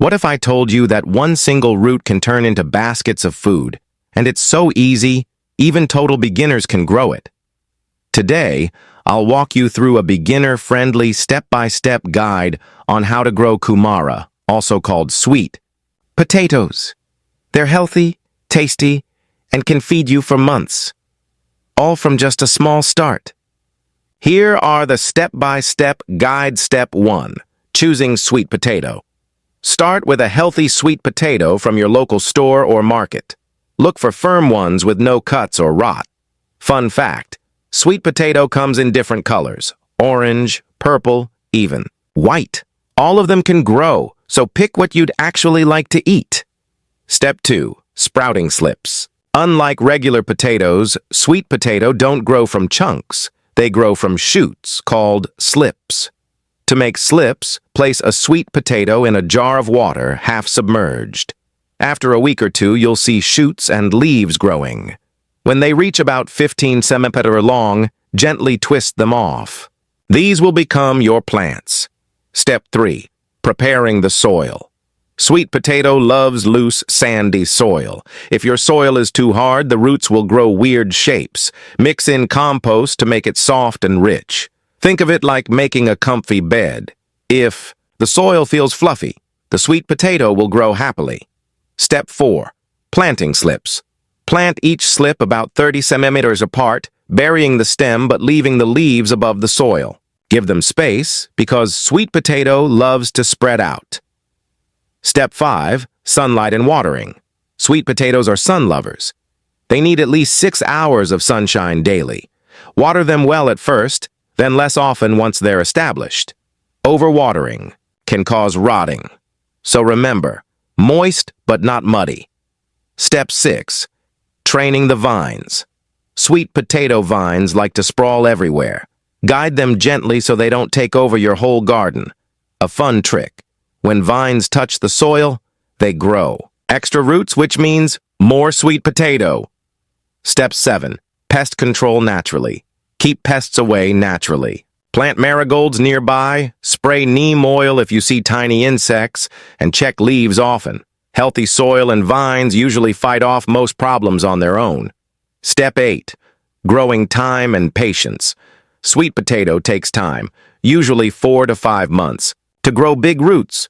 What if I told you that one single root can turn into baskets of food, and it's so easy, even total beginners can grow it? Today, I'll walk you through a beginner-friendly step-by-step guide on how to grow Kumara, also called sweet potatoes. They're healthy, tasty, and can feed you for months, all from just a small start. Here are the step-by-step guide. Step 1. Choosing sweet potato. Start with a healthy sweet potato from your local store or market. Look for firm ones with no cuts or rot. Fun fact, sweet potato comes in different colors: orange, purple, even white. All of them can grow, so pick what you'd actually like to eat. Step 2. Sprouting slips. Unlike regular potatoes, sweet potato don't grow from chunks. They grow from shoots called slips. To make slips, place a sweet potato in a jar of water, half submerged. After a week or two, you'll see shoots and leaves growing. When they reach about 15 centimeters long, gently twist them off. These will become your plants. Step 3. Preparing the soil. Sweet potato loves loose, sandy soil. If your soil is too hard, the roots will grow weird shapes. Mix in compost to make it soft and rich. Think of it like making a comfy bed. If the soil feels fluffy, the sweet potato will grow happily. Step 4. Planting slips. Plant each slip about 30 centimeters apart, burying the stem but leaving the leaves above the soil. Give them space because sweet potato loves to spread out. Step 5. Sunlight and watering. Sweet potatoes are sun lovers. They need at least 6 hours of sunshine daily. Water them well at first, then less often once they're established. Overwatering can cause rotting. So remember, moist but not muddy. Step 6. Training the vines. Sweet potato vines like to sprawl everywhere. Guide them gently so they don't take over your whole garden. A fun trick. When vines touch the soil, they grow. Extra roots, which means more sweet potato. Step 7. Pest control naturally. Keep pests away naturally. Plant marigolds nearby, spray neem oil if you see tiny insects, and check leaves often. Healthy soil and vines usually fight off most problems on their own. Step 8. Growing time and patience. Sweet potato takes time, usually 4 to 5 months, to grow big roots.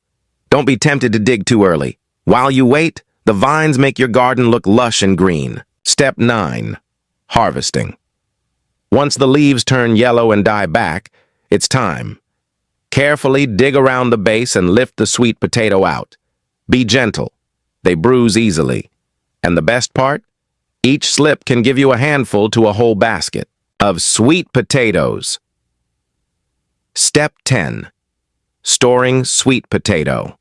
Don't be tempted to dig too early. While you wait, the vines make your garden look lush and green. Step 9. Harvesting. Once the leaves turn yellow and die back, it's time. Carefully dig around the base and lift the sweet potato out. Be gentle. They bruise easily. And the best part? Each slip can give you a handful to a whole basket of sweet potatoes. Step 10. Storing sweet potato.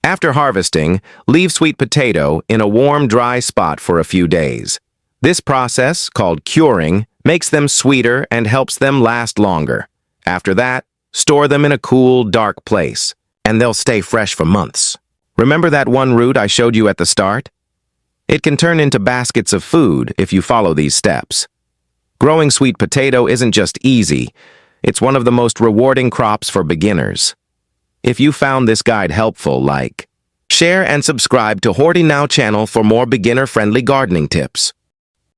After harvesting, leave sweet potato in a warm, dry spot for a few days. This process, called curing, makes them sweeter and helps them last longer. After that, store them in a cool, dark place, and they'll stay fresh for months. Remember that one root I showed you at the start? It can turn into baskets of food if you follow these steps. Growing sweet potato isn't just easy, it's one of the most rewarding crops for beginners. If you found this guide helpful, share and subscribe to HORTIKNOW channel for more beginner-friendly gardening tips.